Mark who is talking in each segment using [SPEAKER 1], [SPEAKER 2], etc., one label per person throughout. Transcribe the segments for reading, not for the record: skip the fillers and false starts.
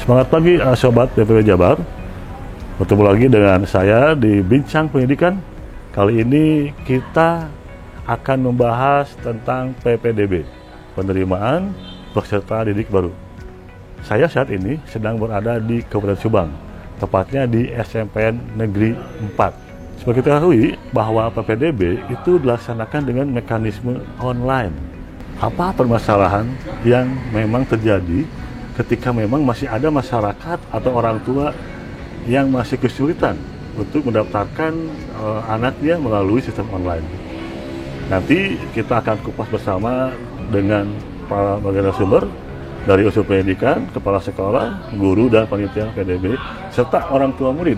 [SPEAKER 1] Semangat pagi Sobat PPW Jabar. Bertemu lagi dengan saya di Bincang Pendidikan. Kali ini kita akan membahas tentang PPDB, penerimaan peserta didik baru. Saya saat ini sedang berada di Kabupaten Subang, tepatnya di SMPN Negeri 4. Seperti kita ketahui bahwa PPDB itu dilaksanakan dengan mekanisme online. Apa permasalahan yang memang terjadi ketika memang masih ada masyarakat atau orang tua yang masih kesulitan untuk mendaftarkan anaknya melalui sistem online? Nanti kita akan kupas bersama dengan para narasumber dari unsur pendidikan, kepala sekolah, guru dan panitia PPDB, serta orang tua murid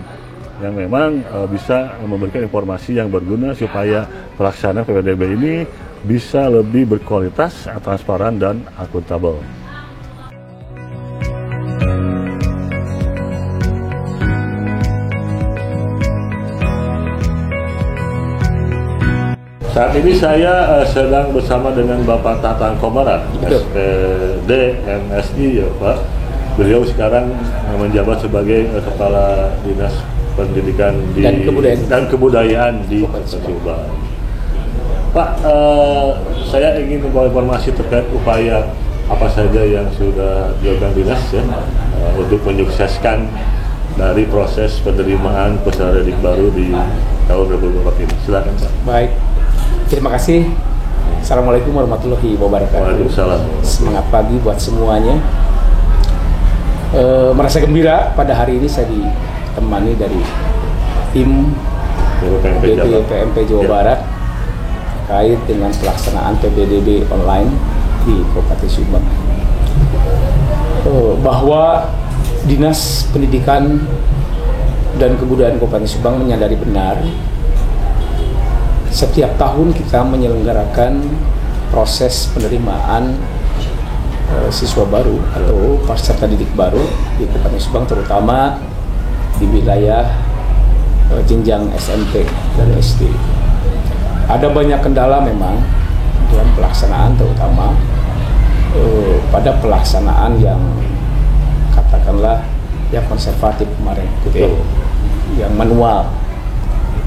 [SPEAKER 1] yang memang bisa memberikan informasi yang berguna supaya pelaksanaan PPDB ini bisa lebih berkualitas, transparan, dan akuntabel. Saat ini saya sedang bersama dengan Bapak Tatang Komaran, SPD MSI ya Pak. Beliau sekarang menjabat sebagai Kepala Dinas Pendidikan dan Kebudayaan di Kota Subang. Pak, saya ingin membawa informasi terkait upaya apa saja yang sudah dilakukan dinas ya untuk menyukseskan dari proses penerimaan peserta didik baru di tahun 2024 ini. Silakan Pak.
[SPEAKER 2] Baik. Terima kasih. Assalamualaikum warahmatullahi wabarakatuh.
[SPEAKER 1] Waalaikumsalam.
[SPEAKER 2] Semangat pagi buat semuanya. Merasa gembira pada hari ini saya ditemani dari tim PMP Jawa Barat terkait dengan pelaksanaan PPDB online di Kabupaten Subang. Bahwa Dinas Pendidikan dan Kebudayaan Kabupaten Subang menyadari benar setiap tahun kita menyelenggarakan proses penerimaan siswa baru atau peserta didik baru di Kabupaten Subang, terutama di wilayah jenjang SMP dan SD. Ada banyak kendala memang dalam pelaksanaan, terutama pada pelaksanaan yang katakanlah yang konservatif kemarin, gitu, yang manual.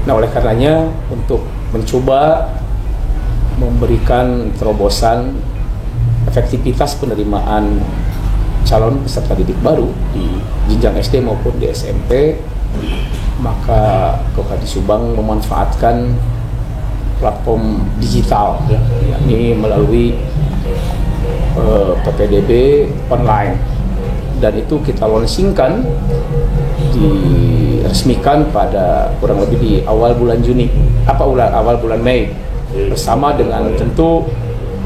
[SPEAKER 2] Nah, oleh karenanya untuk mencoba memberikan terobosan efektivitas penerimaan calon peserta didik baru di jenjang SD maupun di SMP, maka Kabupaten Subang memanfaatkan platform digital, yakni melalui PPDB online, dan itu kita launchingkan, diresmikan pada kurang lebih di awal bulan awal bulan Mei, bersama dengan tentu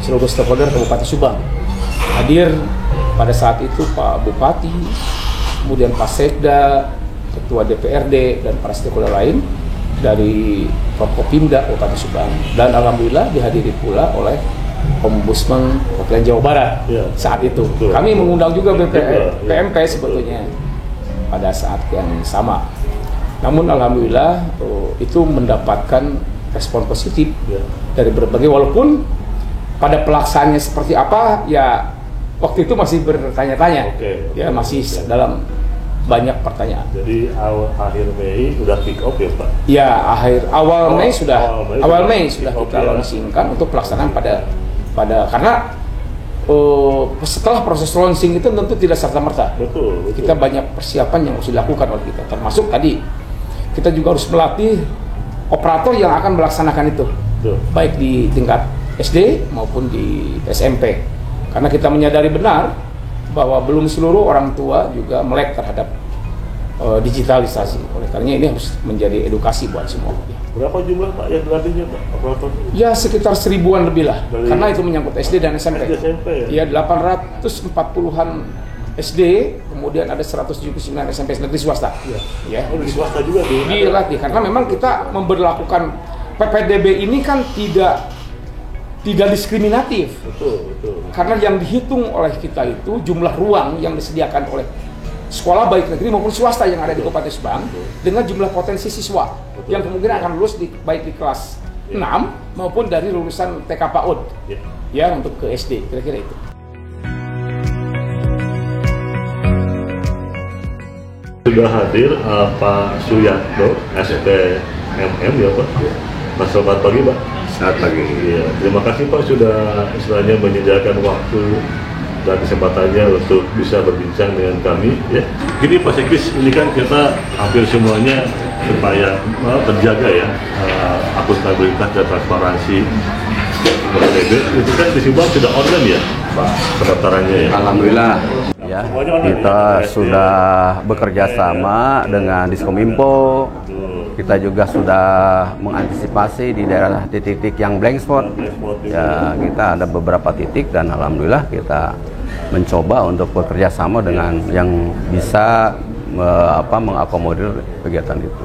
[SPEAKER 2] seluruh stakeholder Kabupaten Subang. Hadir pada saat itu Pak Bupati, kemudian Pak Sekda, Ketua DPRD, dan para stakeholder lain dari Forkopimda Kabupaten Subang, dan alhamdulillah dihadiri pula oleh Ombudsman Provinsi Jawa Barat saat itu. Kami mengundang juga PMP sebetulnya pada saat yang sama. Namun alhamdulillah itu mendapatkan respon positif dari berbagai, walaupun pada pelaksanaannya seperti apa ya waktu itu masih bertanya-tanya, ya masih dalam banyak pertanyaan.
[SPEAKER 1] Jadi akhir Mei sudah kick off ya Pak?
[SPEAKER 2] Ya, awal Mei sudah kita launchingkan untuk pelaksanaan pada karena setelah proses launching itu tentu tidak serta-merta. Betul. Kita banyak persiapan yang harus dilakukan oleh kita, termasuk tadi kita juga harus melatih operator yang akan melaksanakan itu. Betul. Baik di tingkat SD maupun di SMP, karena kita menyadari benar bahwa belum seluruh orang tua juga melek terhadap digitalisasi. Oleh karena ini harus menjadi edukasi buat semua.
[SPEAKER 1] Berapa jumlah Pak yang dilatihnya Pak operator?
[SPEAKER 2] Ya sekitar 1000-an lebih lah, karena itu menyangkut SD dan SMP. Ya 840-an SD, kemudian ada 179 SMP negeri swasta. Ya.
[SPEAKER 1] Negeri swasta juga
[SPEAKER 2] dilatih, karena memang kita memberlakukan PPDB ini kan tidak diskriminatif. Betul. Karena yang dihitung oleh kita itu jumlah ruang yang disediakan oleh sekolah baik negeri maupun swasta yang ada di Kabupaten Subang dengan jumlah potensi siswa yang kemungkinan akan lulus baik di kelas 6 maupun dari lulusan TK PAUD ya untuk ke SD, kira-kira itu.
[SPEAKER 1] Sudah hadir Pak Suyatno, SPMM ya Pak. Mas, selamat pagi Pak.
[SPEAKER 3] Selamat pagi.
[SPEAKER 1] Iya, terima kasih Pak sudah istilahnya menyediakan waktu dan kesempatannya untuk bisa berbincang dengan kami ya. Gini Pak Sekis, ini kan kita hampir semuanya supaya terjaga ya akuntabilitas dan transparansi PPDB. Itu kan di Subang sudah online ya Pak pendaftarannya ya.
[SPEAKER 3] Alhamdulillah ya, kita sudah bekerja sama dengan Diskominfo. Kita juga sudah mengantisipasi di daerah titik-titik yang blank spot. Ya, kita ada beberapa titik dan alhamdulillah kita mencoba untuk bekerja sama dengan yang bisa mengakomodir kegiatan itu.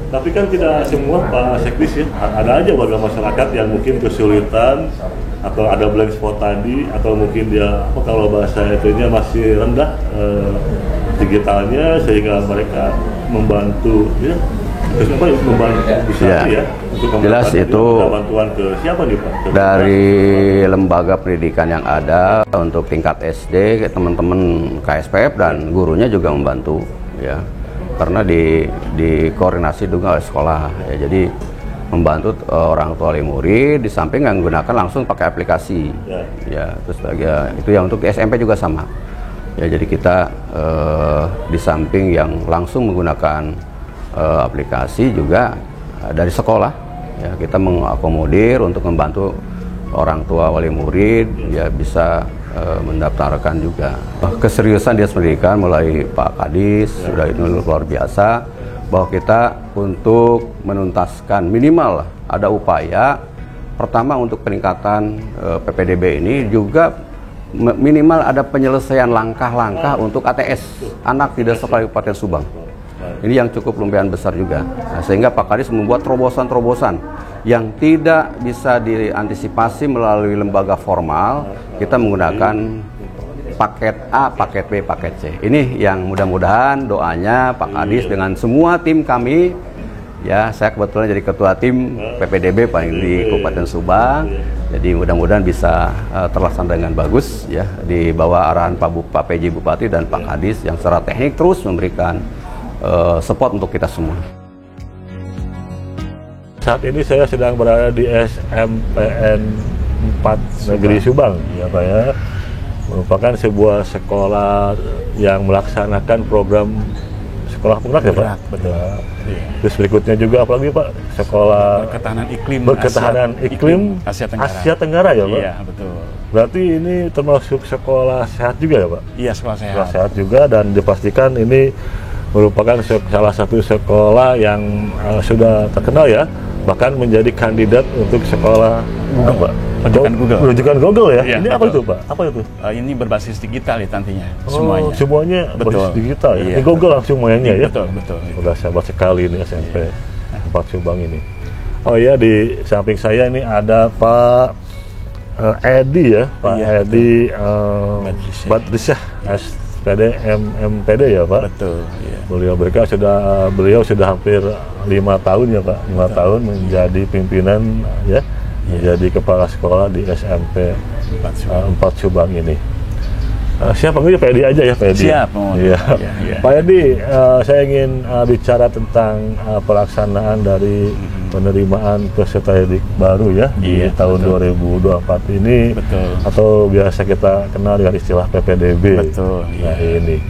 [SPEAKER 1] Tapi kan tidak semua Pak Sekdis ya, ada aja warga masyarakat yang mungkin kesulitan atau ada blank spot tadi, atau mungkin dia kalau bahasa itunya masih rendah digitalnya, sehingga mereka membantu ya. Terus apa membantu bisa ya untuk
[SPEAKER 3] jelas itu
[SPEAKER 1] bantuan ke siapa nih Pak?
[SPEAKER 3] Dari lembaga pendidikan yang ada untuk tingkat SD, teman-teman KSPF dan gurunya juga membantu ya, karena dikoordinasi juga oleh sekolah ya, jadi membantu orang tua wali murid di samping yang menggunakan langsung pakai aplikasi ya. Terus ya, itu yang untuk SMP juga sama ya, jadi kita di samping yang langsung menggunakan aplikasi juga dari sekolah ya, kita mengakomodir untuk membantu orang tua wali murid ya bisa mendaftarkan juga. Keseriusan Dinas Pendidikan mulai Pak Kadis sudah itu luar biasa, bahwa kita untuk menuntaskan minimal ada upaya pertama untuk peningkatan PPDB ini juga minimal ada penyelesaian langkah-langkah untuk ATS anak tidak sekolah Kabupaten Subang. Ini yang cukup lumayan besar juga. Nah, sehingga Pak Kadis membuat terobosan-terobosan yang tidak bisa diantisipasi melalui lembaga formal. Kita menggunakan paket A, paket B, paket C. Ini yang mudah-mudahan doanya Pak Kadis dengan semua tim kami. Ya, saya kebetulan jadi ketua tim PPDB paling di Kabupaten Subang. Jadi mudah-mudahan bisa terlaksana dengan bagus ya, di bawah arahan Pak PJ Bupati dan Pak Kadis yang secara teknik terus memberikan support untuk kita semua.
[SPEAKER 1] Saat ini saya sedang berada di SMPN 4 Negeri Subang ya Pak ya, merupakan sebuah sekolah yang melaksanakan program sekolah penggerak ya Pak. Betul. Ya. Terus berikutnya juga apalagi Pak, sekolah berketahanan iklim Asia Tenggara ya Pak.
[SPEAKER 4] Iya betul.
[SPEAKER 1] Berarti ini termasuk sekolah sehat juga ya Pak?
[SPEAKER 4] Iya, sekolah sehat.
[SPEAKER 1] Sekolah sehat juga, dan dipastikan ini merupakan salah satu sekolah yang sudah terkenal ya, bahkan menjadi kandidat untuk sekolah apa? Rujukan Google ya. Iya, ini betul. Apa itu Pak? Apa itu?
[SPEAKER 4] Ini berbasis digital ya nantinya semuanya.
[SPEAKER 1] Semuanya berbasis digital ya.
[SPEAKER 4] Iya.
[SPEAKER 1] Ini Google langsung mainnya ya.
[SPEAKER 4] Betul.
[SPEAKER 1] Udah sahabat sekali ini SMP 4 Subang ini. Oh iya, di samping saya ini ada Pak Edi ya, Pak Edi Badrisyah SPD MMPD ya Pak.
[SPEAKER 4] Betul. Iya.
[SPEAKER 1] Beliau sudah hampir 5 tahun ya Pak, 5 tahun menjadi pimpinan ya, menjadi kepala sekolah di SMP 4 Subang ini. Siapa panggilnya Pak Edi aja ya Pak Edi?
[SPEAKER 4] Siap.
[SPEAKER 1] Iya. Pak Edi, saya ingin bicara tentang pelaksanaan dari penerimaan peserta didik baru ya di tahun 2024 ini.
[SPEAKER 4] Betul.
[SPEAKER 1] Atau biasa kita kenal dengan istilah PPDB.
[SPEAKER 4] Betul.
[SPEAKER 1] Nah ini,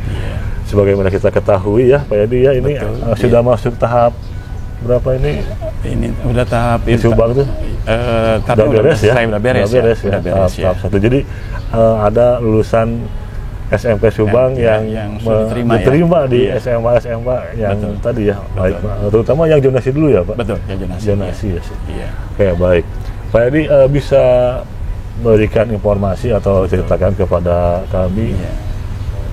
[SPEAKER 1] sebagaimana kita ketahui ya Pak Edi ya, ini sudah masuk tahap berapa ini? Ini
[SPEAKER 4] udah tahap
[SPEAKER 1] di Subang tuh.
[SPEAKER 4] Tapi udah beres ya. Udah beres ya.
[SPEAKER 1] Tahap 1. Jadi ada lulusan SMP Subang yang diterima di SMA yang tadi ya, baik, terutama yang zonasi dulu ya Pak.
[SPEAKER 4] Betul, yang zonasi
[SPEAKER 1] ya. Iya. Oke, baik. Pak Edi bisa berikan informasi atau ceritakan kepada kami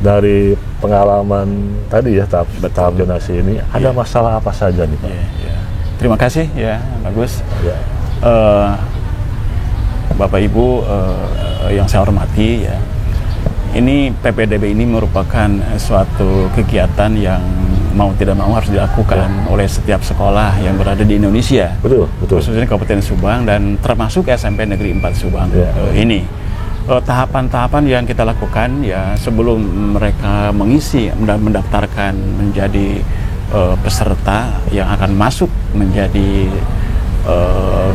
[SPEAKER 1] dari pengalaman tadi ya tahap zonasi ini, ada masalah apa saja nih Pak?
[SPEAKER 4] Terima kasih ya, bagus. Bapak Ibu yang saya hormati ya, ini PPDB ini merupakan suatu kegiatan yang mau tidak mau harus dilakukan oleh setiap sekolah yang berada di Indonesia.
[SPEAKER 1] Betul.
[SPEAKER 4] Khususnya Kabupaten Subang dan termasuk SMP Negeri 4 Subang ini. tahapan-tahapan yang kita lakukan ya sebelum mereka mengisi dan mendaftarkan menjadi peserta yang akan masuk menjadi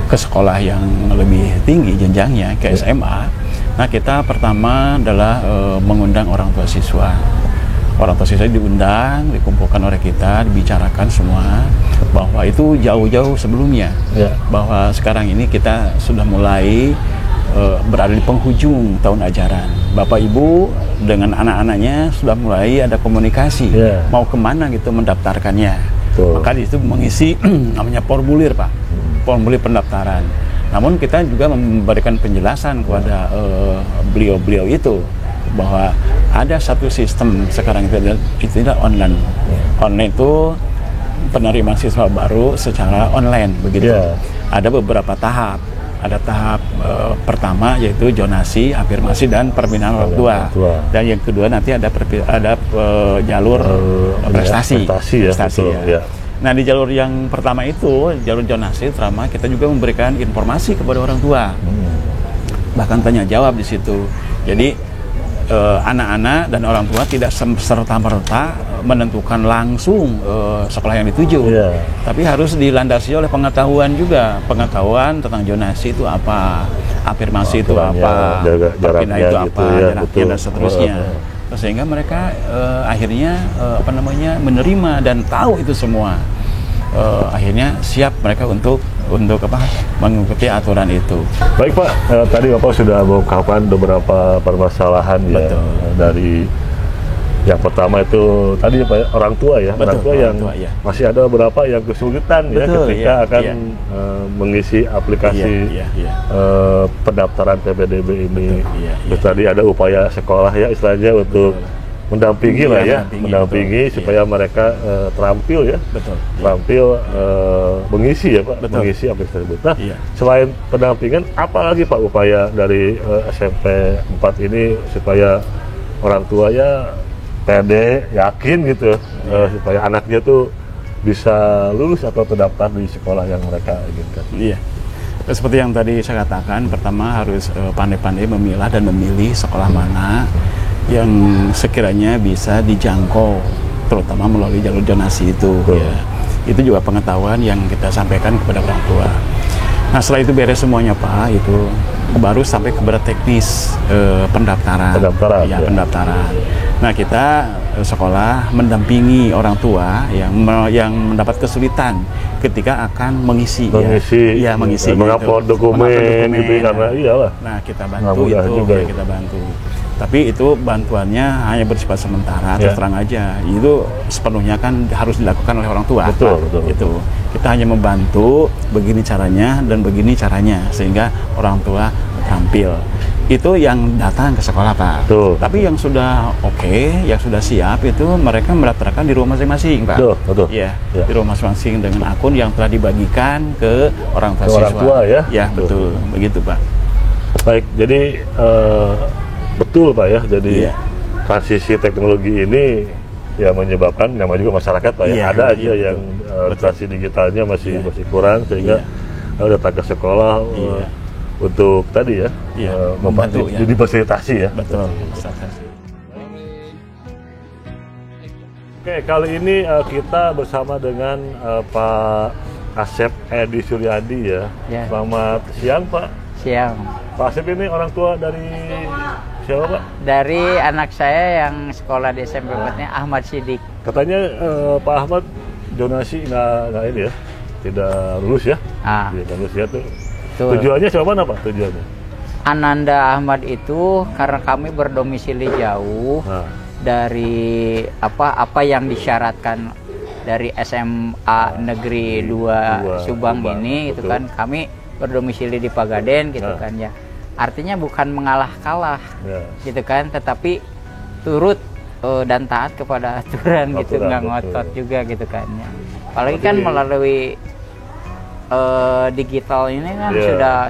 [SPEAKER 4] ke sekolah yang lebih tinggi jenjangnya ke SMA. Nah, kita pertama adalah mengundang orang tua siswa. Orang tua siswa diundang, dikumpulkan oleh kita, dibicarakan semua bahwa itu jauh-jauh sebelumnya. Bahwa sekarang ini kita sudah mulai berada di penghujung tahun ajaran. Bapak Ibu dengan anak-anaknya sudah mulai ada komunikasi mau kemana gitu mendaftarkannya. Maka di situ mengisi namanya formulir, Pak, formulir pendaftaran. Namun kita juga memberikan penjelasan kepada beliau-beliau itu bahwa ada satu sistem sekarang itu adalah online. Online itu penerimaan siswa baru secara online begitu. Ada beberapa tahap. Ada tahap pertama yaitu zonasi, afirmasi dan permintaan orang tua. Dan yang kedua nanti ada jalur prestasi ya. Nah, di jalur yang pertama itu, jalur zonasi terutama kita juga memberikan informasi kepada orang tua. Bahkan tanya jawab di situ. Jadi anak-anak dan orang tua tidak serta-merta menentukan langsung sekolah yang dituju, tapi harus dilandasi oleh pengetahuan juga, pengetahuan tentang zonasi itu apa, afirmasi itu apa, perpindah itu apa, jaraknya dan seterusnya. Sehingga mereka akhirnya menerima dan tahu itu semua. Akhirnya siap mereka untuk mengikuti aturan itu.
[SPEAKER 1] Baik Pak, tadi Bapak sudah mengungkapkan beberapa permasalahan dari yang pertama itu tadi Pak, orang tua ya, orang tua yang masih ada beberapa yang kesulitan ketika akan mengisi aplikasi pendaftaran PPDB ini. Terus tadi ada upaya sekolah ya istilahnya untuk mendampingi mendampingi supaya mereka terampil terampil mengisi ya Pak, mengisi aplikasi tersebut. Nah, selain pendampingan, apa lagi Pak upaya dari SMP 4 ini supaya orang tuanya pede, yakin gitu, supaya anaknya tuh bisa lulus atau terdaftar di sekolah yang mereka inginkan.
[SPEAKER 4] Iya. Seperti yang tadi saya katakan, pertama harus pandai-pandai memilah dan memilih sekolah mana yang sekiranya bisa dijangkau, terutama melalui jalur zonasi itu. Itu juga pengetahuan yang kita sampaikan kepada orang tua. Nah, setelah itu beres semuanya Pak, itu baru sampai kepada teknis pendaftaran. Pendaftaran. Nah, kita sekolah mendampingi orang tua yang mendapat kesulitan ketika akan mengisi. Mengupload dokumen gitu karena iyalah. Nah, kita bantu kita bantu. Tapi itu bantuannya hanya bersifat sementara, terus terang aja. Itu sepenuhnya kan harus dilakukan oleh orang tua. Betul. Itu kita hanya membantu begini caranya dan begini caranya sehingga orang tua tampil. Itu yang datang ke sekolah Pak. Tapi yang sudah yang sudah siap itu mereka mendaftarkan di rumah masing-masing Pak. Di rumah masing-masing dengan akun yang telah dibagikan ke orang tua siswa. Orang tua ya. Betul. Begitu Pak.
[SPEAKER 1] Baik, jadi betul Pak ya, jadi transisi teknologi ini ya menyebabkan nama juga masyarakat Pak ya, ada aja yang literasi digitalnya masih kurang sehingga datang ke sekolah untuk tadi membantu difasilitasi ya.
[SPEAKER 4] Betul.
[SPEAKER 1] Oke, kali ini kita bersama dengan Pak Asep Edi Suryadi ya. Selamat siang Pak.
[SPEAKER 5] Siang.
[SPEAKER 1] Pak Asep ini orang tua dari siapa Pak?
[SPEAKER 5] Dari anak saya yang sekolah di SMP 4-nya Ahmad Sidik.
[SPEAKER 1] Katanya Pak Ahmad zonasi nggak ini ya, tidak lulus ya? Tidak lulus ya tuh. Tujuannya siapa mana Pak tujuannya?
[SPEAKER 5] Ananda Ahmad itu karena kami berdomisili jauh dari apa yang disyaratkan dari SMA Negeri 2 Subang ini, itu kan kami berdomisili di Pagaden gitu kan ya. Artinya bukan mengalah-kalah gitu kan, tetapi turut dan taat kepada aturan gitu, nggak ngotot juga gitu kan ya. Apalagi kan melalui digital ini kan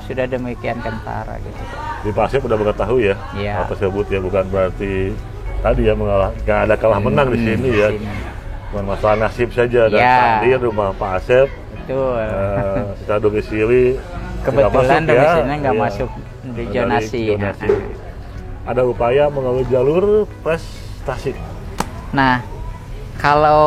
[SPEAKER 5] sudah demikian kentara gitu.
[SPEAKER 1] Di Pak Asep udah mengetahui hal tersebut ya, bukan berarti tadi ya mengalah, nggak ada kalah menang di sini ya. Bukan masalah nasib saja dan takdir rumah Pak Asep. Betul. Kita domisili
[SPEAKER 5] kebetulan domisilinya nggak masuk di zonasi.
[SPEAKER 1] ada upaya mengambil jalur prestasi.
[SPEAKER 5] Nah, kalau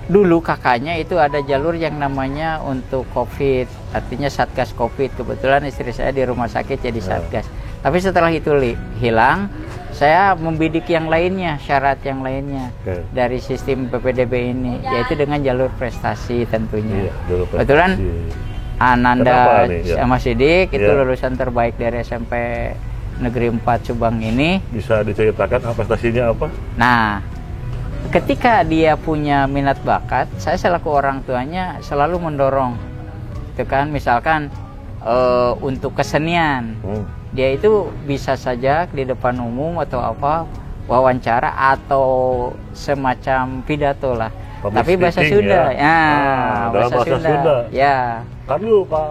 [SPEAKER 5] dulu kakaknya itu ada jalur yang namanya untuk COVID, artinya Satgas COVID. Kebetulan istri saya di rumah sakit jadi Satgas. Tapi setelah itu hilang, saya membidik yang lainnya, syarat yang lainnya dari sistem PPDB ini, yaitu dengan jalur prestasi tentunya.
[SPEAKER 1] Iya, jalur prestasi.
[SPEAKER 5] Kebetulan Ananda sama Sidik itu
[SPEAKER 1] Ya.
[SPEAKER 5] lulusan terbaik dari SMP Negeri 4 Subang ini.
[SPEAKER 1] Bisa diceritakan prestasinya apa?
[SPEAKER 5] Nah, ketika dia punya minat bakat, saya selaku orang tuanya selalu mendorong. Itu kan misalkan untuk kesenian, dia itu bisa saja di depan umum atau apa wawancara atau semacam pidato lah.
[SPEAKER 1] Public
[SPEAKER 5] Tapi bahasa
[SPEAKER 1] speaking,
[SPEAKER 5] Sunda,
[SPEAKER 1] ya. Dalam bahasa Sunda.
[SPEAKER 5] Ya.
[SPEAKER 1] Kan dulu Pak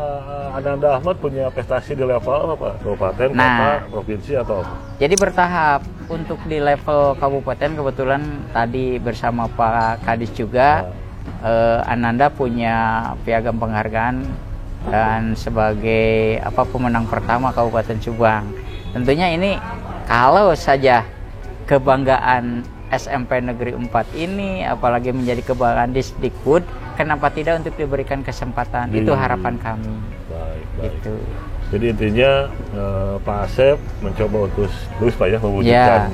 [SPEAKER 1] Ananda Ahmad punya prestasi di level apa? Kabupaten, kota, provinsi atau apa?
[SPEAKER 5] Jadi bertahap. Untuk di level kabupaten kebetulan tadi bersama Pak Kadis juga, Ananda punya piagam penghargaan dan sebagai pemenang pertama Kabupaten Subang. Tentunya ini kalau saja kebanggaan SMP Negeri 4 ini, apalagi menjadi kebanggaan Disdikbud, kenapa tidak untuk diberikan kesempatan? Itu harapan kami.
[SPEAKER 1] Baik.
[SPEAKER 5] Gitu.
[SPEAKER 1] Jadi intinya Pak Asep mencoba untuk terus Pak ya mewujudkan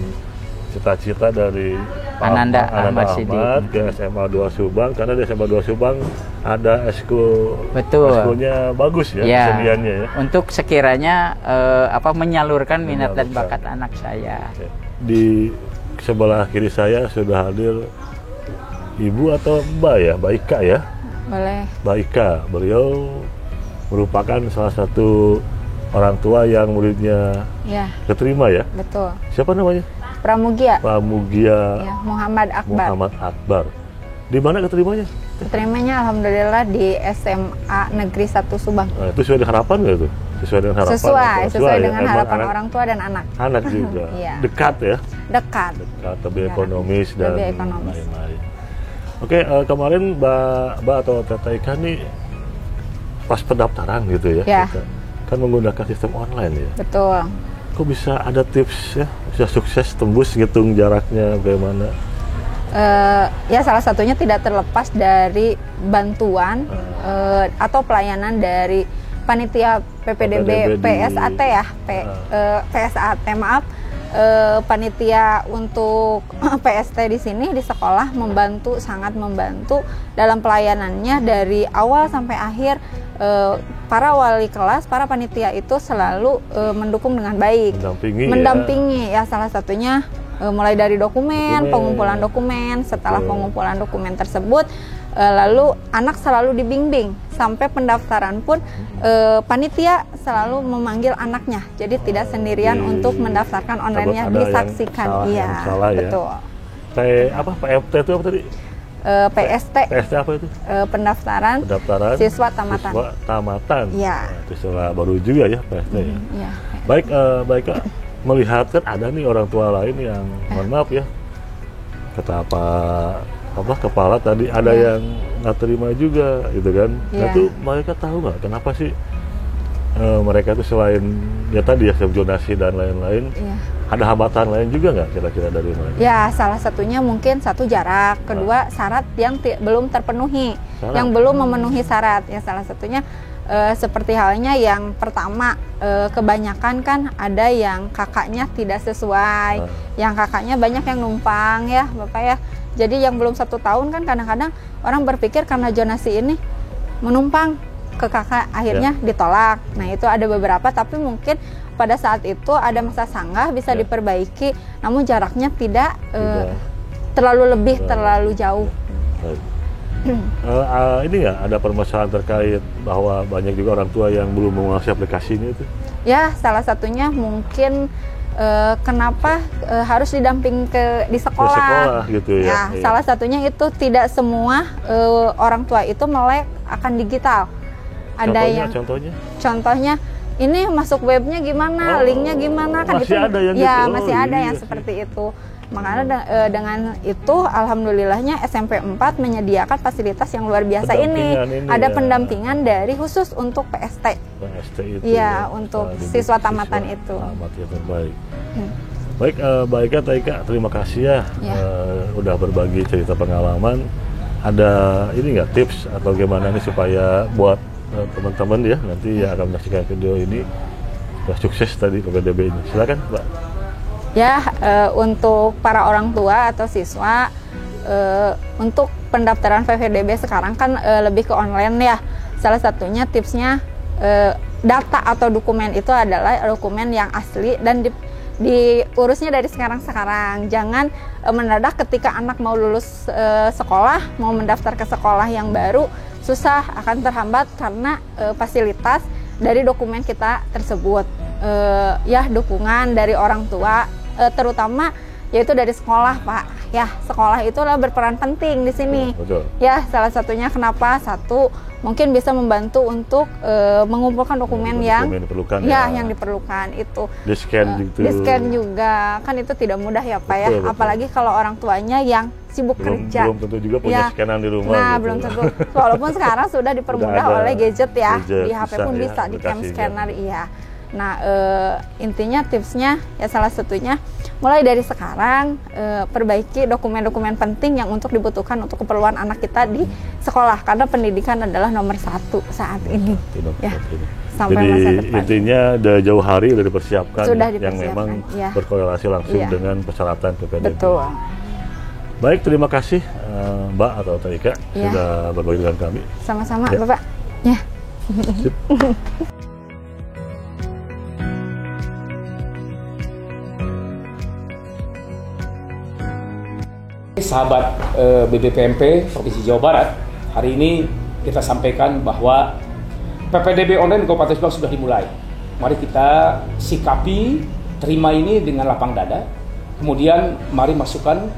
[SPEAKER 1] cita-cita dari
[SPEAKER 5] Ananda
[SPEAKER 1] Ahmad
[SPEAKER 5] Sidik
[SPEAKER 1] ke SMA 2 Subang, karena di SMA 2 Subang ada eskulnya bagus ya, keseniannya ya.
[SPEAKER 5] Untuk sekiranya menyalurkan minat dan bakat anak saya.
[SPEAKER 1] Di sebelah kiri saya sudah hadir Ibu atau Mbak ya, Mbak Ika ya.
[SPEAKER 6] Boleh.
[SPEAKER 1] Mbak Ika, beliau merupakan salah satu orang tua yang muridnya keterima ya.
[SPEAKER 6] Betul.
[SPEAKER 1] Siapa namanya?
[SPEAKER 6] Pramugia.
[SPEAKER 1] Pramugia.
[SPEAKER 6] Ya, Muhammad Akbar.
[SPEAKER 1] Muhammad Akbar. Di mana keterimanya?
[SPEAKER 6] Keterimanya alhamdulillah di SMA Negeri 1 Subang.
[SPEAKER 1] Nah, itu sesuai dengan harapan nggak itu? Sesuai dengan harapan?
[SPEAKER 6] Sesuai dengan
[SPEAKER 1] ya?
[SPEAKER 6] harapan orang tua dan anak.
[SPEAKER 1] Anak juga.
[SPEAKER 6] Iya.
[SPEAKER 1] Dekat ya?
[SPEAKER 6] Dekat.
[SPEAKER 1] Lebih ekonomis dan
[SPEAKER 6] lebih ekonomis.
[SPEAKER 1] lain-lain. Oke, kemarin Mbak atau Teta Ika nih pas pendaftaran gitu ya?
[SPEAKER 6] Ya.
[SPEAKER 1] Kita kan menggunakan sistem online ya?
[SPEAKER 6] Betul.
[SPEAKER 1] Kok bisa ada tips ya? Bisa sukses tembus ngitung jaraknya bagaimana?
[SPEAKER 6] Ya salah satunya tidak terlepas dari bantuan atau pelayanan dari panitia PPDB PSAT ya, PSAT maaf, panitia untuk PST di sini di sekolah sangat membantu dalam pelayanannya dari awal sampai akhir. Para wali kelas, para panitia itu selalu mendukung dengan baik, mendampingi ya salah satunya mulai dari dokumen, pengumpulan dokumen. Setelah pengumpulan dokumen tersebut, lalu anak selalu dibimbing sampai pendaftaran pun panitia selalu memanggil anaknya, jadi tidak sendirian untuk mendaftarkan online-nya, disaksikan. Iya, betul.
[SPEAKER 1] PFT itu apa tadi?
[SPEAKER 6] PST
[SPEAKER 1] apa itu?
[SPEAKER 6] Pendaftaran siswa tamatan.
[SPEAKER 1] Siswa tamatan.
[SPEAKER 6] Iya.
[SPEAKER 1] Itu istilah baru juga ya PST ya.
[SPEAKER 6] Iya.
[SPEAKER 1] Baik Kak, melihat kan ada nih orang tua lain yang mohon maaf ya, kata kepala tadi ada yang nggak terima juga gitu kan. Nah itu mereka tahu nggak kenapa sih mereka itu selain ya tadi ya zonasi dan lain-lain, ada hambatan lain juga nggak kira-kira dari mereka? Ya,
[SPEAKER 6] salah satunya mungkin satu jarak, kedua syarat yang belum terpenuhi, yang belum memenuhi syarat. Ya salah satunya seperti halnya yang pertama, kebanyakan kan ada yang kakaknya tidak sesuai, yang kakaknya banyak yang numpang ya Bapak ya. Jadi yang belum 1 tahun kan kadang-kadang orang berpikir karena zonasi ini menumpang ke kakak, akhirnya ditolak. Nah itu ada beberapa, tapi mungkin pada saat itu ada masa sanggah bisa diperbaiki, namun jaraknya tidak terlalu jauh.
[SPEAKER 1] Ini nggak ada permasalahan terkait bahwa banyak juga orang tua yang belum menguasai aplikasi ini itu? Ya, salah satunya mungkin kenapa harus didamping di sekolah. Di sekolah gitu ya. Salah satunya itu tidak semua orang tua itu melek akan digital. Ada contohnya ini masuk webnya gimana, linknya gimana kan, masih
[SPEAKER 6] itu
[SPEAKER 1] ada yang
[SPEAKER 6] ya gitu. Masih ada yang seperti itu. Makanya dengan itu alhamdulillahnya SMP 4 menyediakan fasilitas yang luar biasa ini. Ada pendampingan dari khusus untuk PST.
[SPEAKER 1] PST itu.
[SPEAKER 6] Iya, untuk siswa tamatan itu.
[SPEAKER 1] Tamat ya, baik. Baik, Mbak Ika, Taika, terima kasih ya, udah berbagi cerita pengalaman. Ada ini nggak tips atau gimana nih supaya buat teman-teman ya nanti yang akan menyaksikan video ini sudah sukses tadi PPDB ini. Silakan, Mbak.
[SPEAKER 6] Ya, untuk para orang tua atau siswa, untuk pendaftaran PPDB sekarang kan lebih ke online ya. Salah satunya tipsnya data atau dokumen itu adalah dokumen yang asli dan diurusnya dari sekarang. Jangan mendadak ketika anak mau lulus sekolah, mau mendaftar ke sekolah yang baru, susah, akan terhambat karena fasilitas dari dokumen kita tersebut. Ya, dukungan dari orang tua, terutama yaitu dari sekolah, Pak. Ya, sekolah itulah berperan penting di sini.
[SPEAKER 1] Betul.
[SPEAKER 6] Ya, salah satunya kenapa? Satu, mungkin bisa membantu untuk mengumpulkan dokumen yang
[SPEAKER 1] diperlukan
[SPEAKER 6] yang diperlukan itu.
[SPEAKER 1] Di-scan gitu.
[SPEAKER 6] Di-scan juga, kan itu tidak mudah ya, Pak.
[SPEAKER 1] Betul, betul.
[SPEAKER 6] Apalagi kalau orang tuanya yang sibuk kerja.
[SPEAKER 1] Belum tentu juga punya scanan di rumah.
[SPEAKER 6] Nah,
[SPEAKER 1] gitu.
[SPEAKER 6] belum tentu. Walaupun sekarang sudah dipermudah oleh gadget ya. Di HP pun bisa, di cam
[SPEAKER 1] aplikasinya.
[SPEAKER 6] scanner, iya. Nah, intinya tipsnya ya salah satunya mulai dari sekarang perbaiki dokumen-dokumen penting yang untuk dibutuhkan untuk keperluan anak kita di sekolah, karena pendidikan adalah nomor 1 saat ini. Ya, sampai
[SPEAKER 1] jadi
[SPEAKER 6] masa depan.
[SPEAKER 1] intinya udah jauh hari udah dipersiapkan,
[SPEAKER 6] Sudah
[SPEAKER 1] yang
[SPEAKER 6] dipersiapkan,
[SPEAKER 1] memang
[SPEAKER 6] ya.
[SPEAKER 1] berkorelasi langsung
[SPEAKER 6] Iya.
[SPEAKER 1] dengan persyaratan PPDB.
[SPEAKER 6] Betul.
[SPEAKER 1] Baik, terima kasih Mbak atau Taika
[SPEAKER 6] Iya.
[SPEAKER 1] sudah berbagi dengan kami.
[SPEAKER 6] Sama-sama,
[SPEAKER 1] Ya.
[SPEAKER 6] Bapak. Ya.
[SPEAKER 1] Sip.
[SPEAKER 2] Sahabat BBPMP Provinsi Jawa Barat, hari ini kita sampaikan bahwa PPDB online Kabupaten Subang sudah dimulai. Mari kita sikapi, terima ini dengan lapang dada. Kemudian mari masukkan,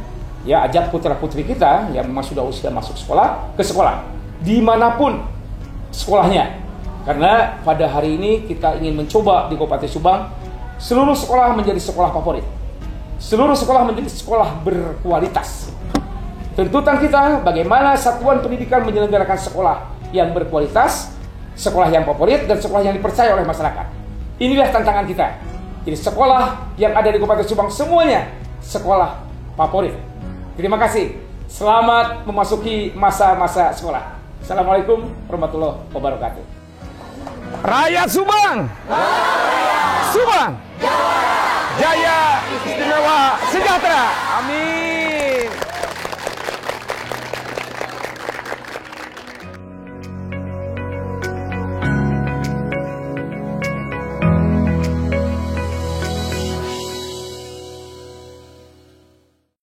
[SPEAKER 2] ya, ajak putra-putri kita yang memang sudah usia masuk sekolah ke sekolah dimanapun sekolahnya. Karena pada hari ini kita ingin mencoba di Kabupaten Subang seluruh sekolah menjadi sekolah favorit. Seluruh sekolah menjadi sekolah berkualitas. Tuntutan kita bagaimana satuan pendidikan menyelenggarakan sekolah yang berkualitas, sekolah yang favorit, dan sekolah yang dipercaya oleh masyarakat. Inilah tantangan kita. Jadi sekolah yang ada di Kabupaten Subang semuanya sekolah favorit. Terima kasih. Selamat memasuki masa-masa sekolah. Assalamualaikum warahmatullahi wabarakatuh.
[SPEAKER 7] Rakyat Subang, Subang, Jaya Istimewa Sejahtera. Amin.